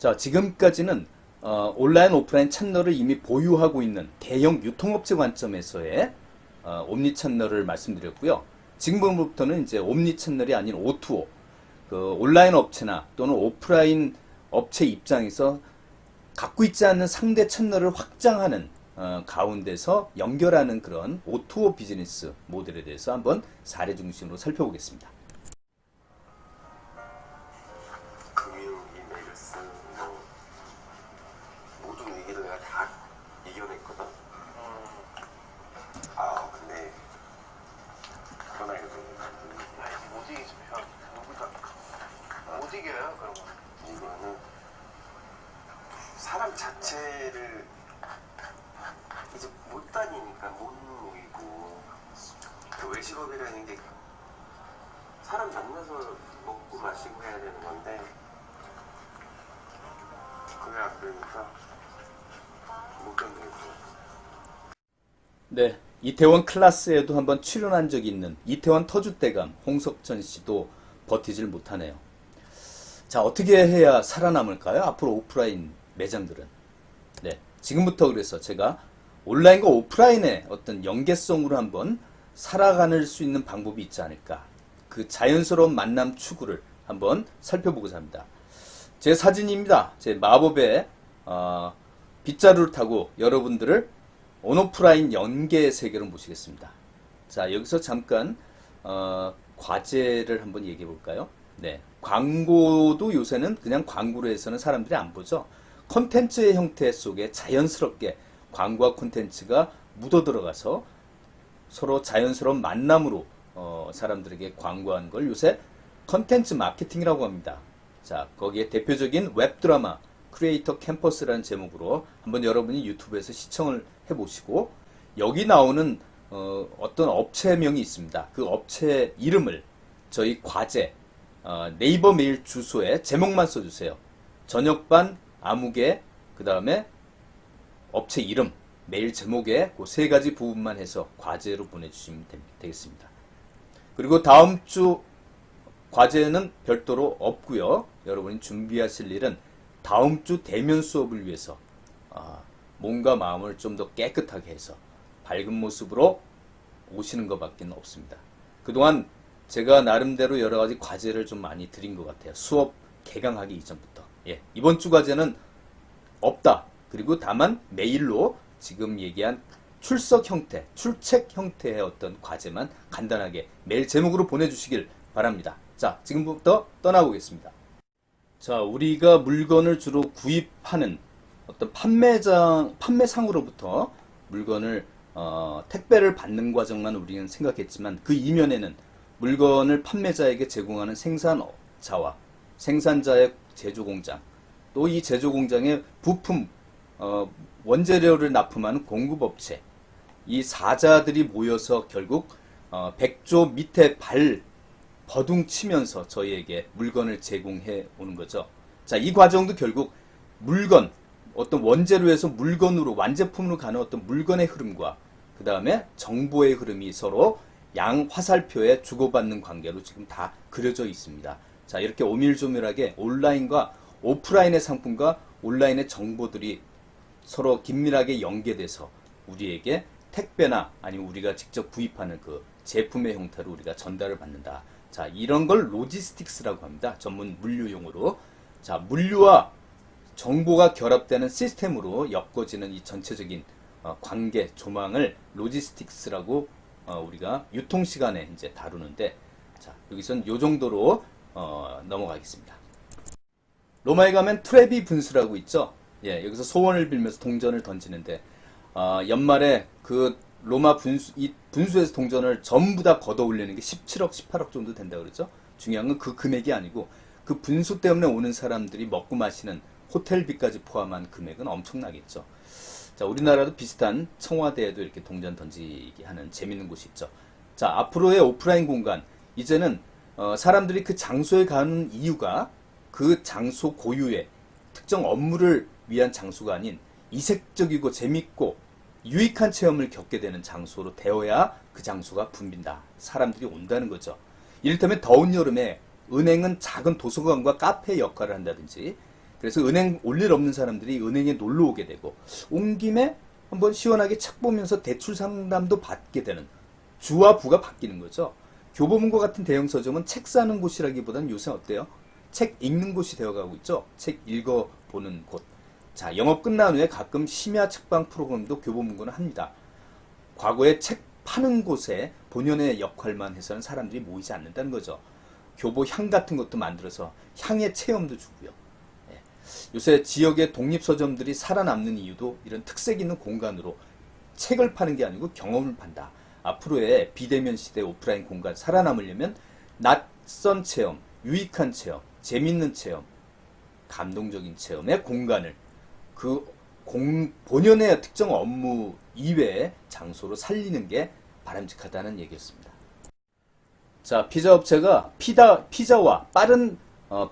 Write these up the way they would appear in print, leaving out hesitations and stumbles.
자, 지금까지는 온라인, 오프라인 채널을 이미 보유하고 있는 대형 유통업체 관점에서의 옴니 채널을 말씀드렸고요. 지금부터는 이제 옴니 채널이 아닌 O2O, 그 온라인 업체나 또는 오프라인 업체 입장에서 갖고 있지 않는 상대 채널을 확장하는 가운데서 연결하는 그런 O2O 비즈니스 모델에 대해서 한번 사례 중심으로 살펴보겠습니다. 금융, 이메일스, 모든 위기를 내가 다 이겨냈거든. 근데 그러나 이거 못 이기지 형. 누구다 못 이겨요 그런 거. 이거는 사람 자체를 이제 못 다니니까 못 모이고, 그 외식업이라는 게 사람 만나서 먹고 마시고 해야 되는 건데 그게 안 되니까 못 견디겠어요. 네, 이태원 클라스에도 한번 출연한 적이 있는 이태원 터줏대감 홍석천 씨도 버티질 못하네요. 자, 어떻게 해야 살아남을까요? 앞으로 오프라인 매장들은. 네, 지금부터 그래서 제가 온라인과 오프라인의 어떤 연계성으로 한번 살아갈 수 있는 방법이 있지 않을까. 그 자연스러운 만남 추구를 한번 살펴보고자 합니다. 제 사진입니다. 제 마법의 빗자루를 타고 여러분들을 온오프라인 연계의 세계로 모시겠습니다. 자, 여기서 잠깐 과제를 한번 얘기해 볼까요? 네, 광고도 요새는 그냥 광고로 해서는 사람들이 안 보죠. 콘텐츠의 형태 속에 자연스럽게 광고와 콘텐츠가 묻어 들어가서 서로 자연스러운 만남으로 사람들에게 광고하는 걸 요새 콘텐츠 마케팅이라고 합니다. 자, 거기에 대표적인 웹드라마 크리에이터 캠퍼스라는 제목으로 한번 여러분이 유튜브에서 시청을 해보시고, 여기 나오는 어떤 업체명이 있습니다. 그 업체 이름을 저희 과제 네이버 메일 주소에 제목만 써주세요. 저녁반 아무개, 그 다음에 업체 이름, 메일 제목에 그 세 가지 부분만 해서 과제로 보내주시면 되겠습니다. 그리고 다음 주 과제는 별도로 없고요. 여러분이 준비하실 일은 다음 주 대면 수업을 위해서 몸과 마음을 좀 더 깨끗하게 해서 밝은 모습으로 오시는 것밖에 없습니다. 그동안 제가 나름대로 여러 가지 과제를 좀 많이 드린 것 같아요. 수업 개강하기 이전부터. 예, 이번 주 과제는 없다. 그리고 다만 메일로 지금 얘기한 출석 형태, 출첵 형태의 어떤 과제만 간단하게 메일 제목으로 보내주시길 바랍니다. 자, 지금부터 떠나보겠습니다. 자, 우리가 물건을 주로 구입하는 어떤 판매상으로부터 물건을 택배를 받는 과정만 우리는 생각했지만, 그 이면에는 물건을 판매자에게 제공하는 생산자와 생산자의 제조공장, 또 이 제조공장의 부품, 원재료를 납품하는 공급업체, 이 사자들이 모여서 결국 백조 밑에 발 버둥치면서 저희에게 물건을 제공해 오는 거죠. 자, 이 과정도 결국 물건, 어떤 원재료에서 물건으로, 완제품으로 가는 어떤 물건의 흐름과 그 다음에 정보의 흐름이 서로 양 화살표에 주고받는 관계로 지금 다 그려져 있습니다. 자, 이렇게 오밀조밀하게 온라인과 오프라인의 상품과 온라인의 정보들이 서로 긴밀하게 연계돼서 우리에게 택배나 아니면 우리가 직접 구입하는 그 제품의 형태로 우리가 전달을 받는다. 자, 이런 걸 로지스틱스라고 합니다. 전문 물류용어로. 자, 물류와 정보가 결합되는 시스템으로 엮어지는 이 전체적인 관계, 조망을 로지스틱스라고 우리가 유통시간에 이제 다루는데, 자, 여기선 요 정도로 넘어가겠습니다. 로마에 가면 트레비 분수라고 있죠. 예, 여기서 소원을 빌면서 동전을 던지는데, 연말에 그 로마 이 분수에서 동전을 전부 다 걷어 올리는 게 17억, 18억 정도 된다고 그러죠. 중요한 건 그 금액이 아니고 그 분수 때문에 오는 사람들이 먹고 마시는 호텔비까지 포함한 금액은 엄청나겠죠. 자, 우리나라도 비슷한 청와대에도 이렇게 동전 던지기 하는 재밌는 곳이 있죠. 자, 앞으로의 오프라인 공간, 이제는 사람들이 그 장소에 가는 이유가 그 장소 고유의 특정 업무를 위한 장소가 아닌 이색적이고 재밌고 유익한 체험을 겪게 되는 장소로 되어야 그 장소가 붐빈다. 사람들이 온다는 거죠. 이를테면 더운 여름에 은행은 작은 도서관과 카페 역할을 한다든지, 그래서 은행 올 일 없는 사람들이 은행에 놀러 오게 되고 온 김에 한번 시원하게 책 보면서 대출 상담도 받게 되는 주와 부가 바뀌는 거죠. 교보문고 같은 대형 서점은 책 사는 곳이라기보다는 요새 어때요? 책 읽는 곳이 되어가고 있죠. 책 읽어보는 곳. 자, 영업 끝난 후에 가끔 심야 책방 프로그램도 교보문고는 합니다. 과거에 책 파는 곳에 본연의 역할만 해서는 사람들이 모이지 않는다는 거죠. 교보 향 같은 것도 만들어서 향의 체험도 주고요. 예. 요새 지역의 독립서점들이 살아남는 이유도 이런 특색 있는 공간으로 책을 파는 게 아니고 경험을 판다. 앞으로의 비대면 시대 오프라인 공간 살아남으려면 낯선 체험, 유익한 체험, 재밌는 체험, 감동적인 체험의 공간을 본연의 특정 업무 이외의 장소로 살리는 게 바람직하다는 얘기였습니다. 자, 피자 업체가 피자와 빠른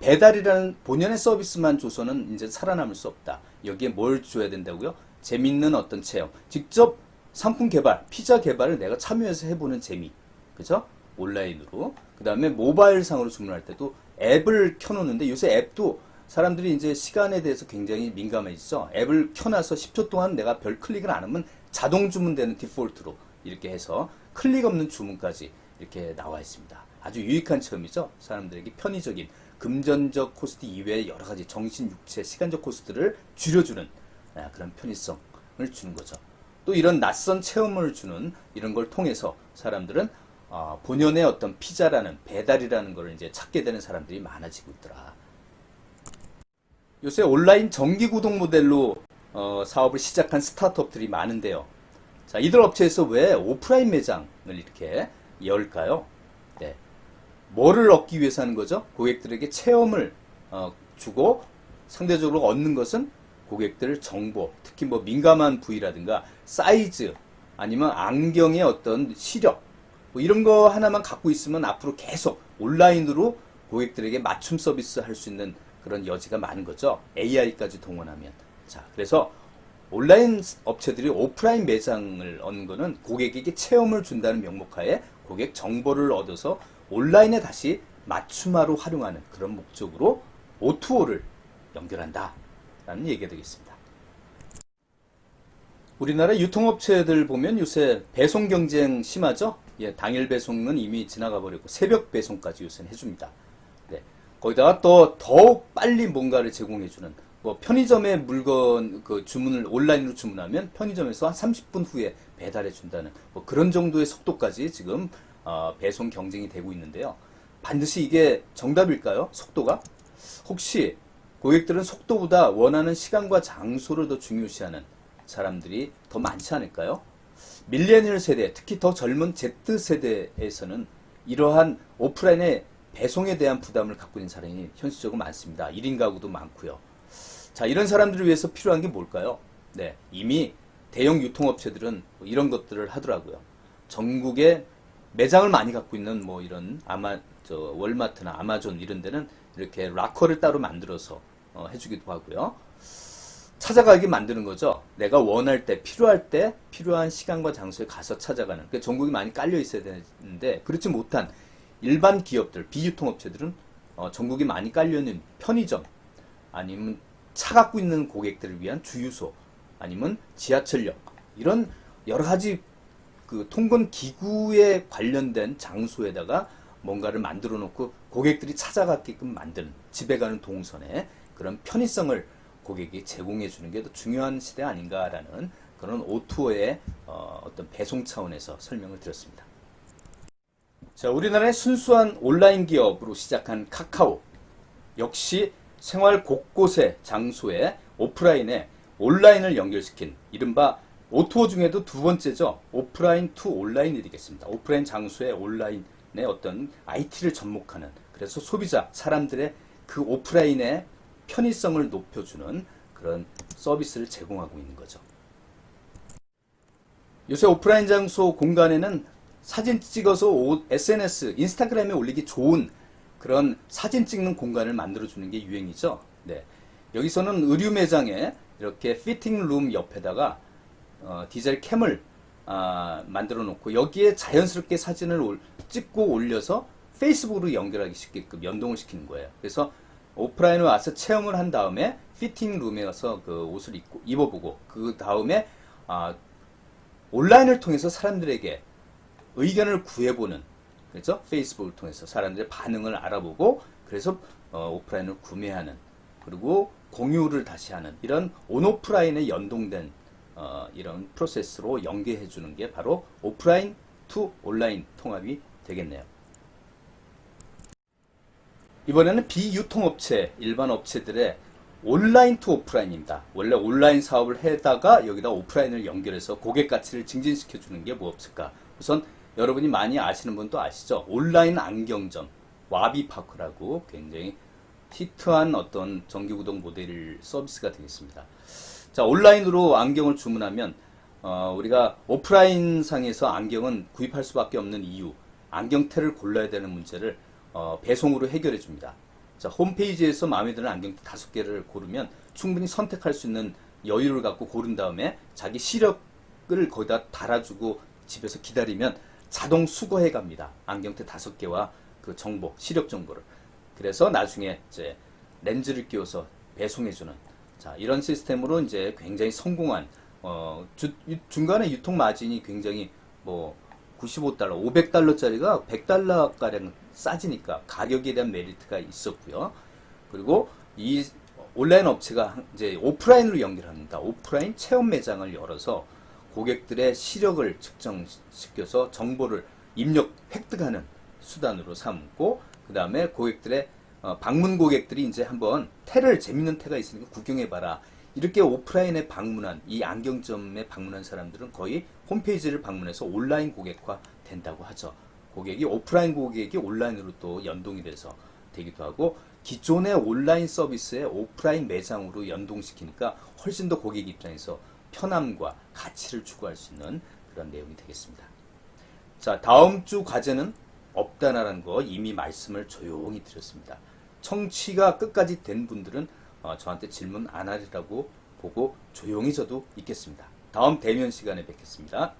배달이라는 본연의 서비스만 줘서는 이제 살아남을 수 없다. 여기에 뭘 줘야 된다고요? 재밌는 어떤 체험, 직접 상품 개발, 피자 개발을 내가 참여해서 해보는 재미, 그죠? 온라인으로. 그 다음에 모바일 상으로 주문할 때도 앱을 켜놓는데 요새 앱도 사람들이 이제 시간에 대해서 굉장히 민감해지죠. 앱을 켜놔서 10초 동안 내가 별 클릭을 안 하면 자동 주문되는 디폴트로 이렇게 해서 클릭 없는 주문까지 이렇게 나와 있습니다. 아주 유익한 체험이죠. 사람들에게 편의적인 금전적 코스트 이외의 여러 가지 정신, 육체, 시간적 코스트를 줄여주는 그런 편의성을 주는 거죠. 또 이런 낯선 체험을 주는 이런 걸 통해서 사람들은 본연의 어떤 피자라는 배달이라는 걸 이제 찾게 되는 사람들이 많아지고 있더라. 요새 온라인 정기구독 모델로 사업을 시작한 스타트업들이 많은데요. 자, 이들 업체에서 왜 오프라인 매장을 이렇게 열까요? 네. 뭐를 얻기 위해서 하는 거죠? 고객들에게 체험을 주고 상대적으로 얻는 것은 고객들 정보, 특히 뭐 민감한 부위라든가 사이즈, 아니면 안경의 어떤 시력, 뭐 이런 거 하나만 갖고 있으면 앞으로 계속 온라인으로 고객들에게 맞춤 서비스 할 수 있는 그런 여지가 많은 거죠. AI까지 동원하면. 자, 그래서 온라인 업체들이 오프라인 매장을 얻는 거는 고객에게 체험을 준다는 명목하에 고객 정보를 얻어서 온라인에 다시 맞춤화로 활용하는 그런 목적으로 O2O를 연결한다 라는 얘기가 되겠습니다. 우리나라 유통업체들 보면 요새 배송 경쟁 심하죠? 예, 당일 배송은 이미 지나가 버리고 새벽 배송까지 요새는 해줍니다. 네. 거기다가 또 더욱 빨리 뭔가를 제공해주는 뭐 편의점에 물건 주문을 온라인으로 주문하면 편의점에서 한 30분 후에 배달해 준다는 뭐 그런 정도의 속도까지 지금 배송 경쟁이 되고 있는데요. 반드시 이게 정답일까요? 속도가? 혹시 고객들은 속도보다 원하는 시간과 장소를 더 중요시하는 사람들이 더 많지 않을까요? 밀레니얼 세대, 특히 더 젊은 Z세대에서는 이러한 오프라인의 배송에 대한 부담을 갖고 있는 사람이 현실적으로 많습니다. 1인 가구도 많고요. 자, 이런 사람들을 위해서 필요한 게 뭘까요? 네, 이미 대형 유통업체들은 이런 것들을 하더라고요. 전국에 매장을 많이 갖고 있는 뭐 이런 월마트나 아마존 이런 데는 이렇게 락커를 따로 만들어서 해주기도 하고요. 찾아가게 만드는 거죠. 내가 원할 때, 필요할 때, 필요한 시간과 장소에 가서 찾아가는. 그러니까 전국이 많이 깔려 있어야 되는데 그렇지 못한 일반 기업들, 비유통업체들은 전국이 많이 깔려있는 편의점, 아니면 차 갖고 있는 고객들을 위한 주유소, 아니면 지하철역, 이런 여러 가지 그 통근 기구에 관련된 장소에다가 뭔가를 만들어 놓고 고객들이 찾아가게끔 만드는, 집에 가는 동선에 그런 편의성을 고객이 제공해 주는 게 더 중요한 시대 아닌가라는 그런 O2O의 어떤 배송 차원에서 설명을 드렸습니다. 자, 우리나라의 순수한 온라인 기업으로 시작한 카카오. 역시 생활 곳곳의 장소에 오프라인에 온라인을 연결시킨 이른바 O2O 중에도 두 번째죠. 오프라인 투 온라인이 되겠습니다. 오프라인 장소에 온라인의 어떤 IT를 접목하는, 그래서 소비자, 사람들의 그 오프라인의 편의성을 높여주는 그런 서비스를 제공하고 있는 거죠. 요새 오프라인 장소 공간에는 사진 찍어서 SNS, 인스타그램에 올리기 좋은 그런 사진 찍는 공간을 만들어주는 게 유행이죠. 네. 여기서는 의류 매장에 이렇게 피팅룸 옆에다가 디젤 캠을 만들어 놓고 여기에 자연스럽게 사진을 찍고 올려서 페이스북으로 연결하기 쉽게끔 연동을 시키는 거예요. 그래서 오프라인에 와서 체험을 한 다음에 피팅룸에 가서 그 옷을 입어보고 그 다음에 온라인을 통해서 사람들에게 의견을 구해보는, 그렇죠? 페이스북을 통해서 사람들의 반응을 알아보고 그래서 오프라인을 구매하는, 그리고 공유를 다시 하는, 이런 온오프라인에 연동된 이런 프로세스로 연계해 주는 게 바로 오프라인 투 온라인 통합이 되겠네요. 이번에는 비유통업체, 일반 업체들의 온라인 투 오프라인입니다. 원래 온라인 사업을 해다가 여기다 오프라인을 연결해서 고객 가치를 증진시켜 주는 게 뭐 없을까? 우선 여러분이 많이 아시는 분도 아시죠? 온라인 안경점, 와비파크라고 굉장히 히트한 어떤 정기구독 모델 서비스가 되겠습니다. 자, 온라인으로 안경을 주문하면 우리가 오프라인 상에서 안경은 구입할 수밖에 없는 이유, 안경테를 골라야 되는 문제를 배송으로 해결해 줍니다. 자, 홈페이지에서 마음에 드는 안경테 5개를 고르면 충분히 선택할 수 있는 여유를 갖고 고른 다음에 자기 시력을 거기다 달아주고 집에서 기다리면 자동 수거해 갑니다. 안경테 5개와 그 정보, 시력 정보를. 그래서 나중에 이제 렌즈를 끼워서 배송해주는, 자, 이런 시스템으로 이제 굉장히 성공한, 중간에 유통 마진이 굉장히 뭐 95달러, 500달러짜리가 100달러가량 싸지니까 가격에 대한 메리트가 있었고요. 그리고 이 온라인 업체가 이제 오프라인으로 연결합니다. 오프라인 체험 매장을 열어서 고객들의 시력을 측정시켜서 정보를 입력, 획득하는 수단으로 삼고, 그 다음에 고객들의 방문 고객들이 이제 한번 재밌는 테가 있으니까 구경해봐라, 이렇게 오프라인에 방문한, 이 안경점에 방문한 사람들은 거의 홈페이지를 방문해서 온라인 고객화 된다고 하죠. 오프라인 고객이 온라인으로 또 연동이 돼서 되기도 하고, 기존의 온라인 서비스에 오프라인 매장으로 연동시키니까 훨씬 더 고객 입장에서 편함과 가치를 추구할 수 있는 그런 내용이 되겠습니다. 자, 다음 주 과제는 없다라는 거 이미 말씀을 조용히 드렸습니다. 청취가 끝까지 된 분들은 저한테 질문 안 하리라고 보고 조용히 저도 있겠습니다. 다음 대면 시간에 뵙겠습니다.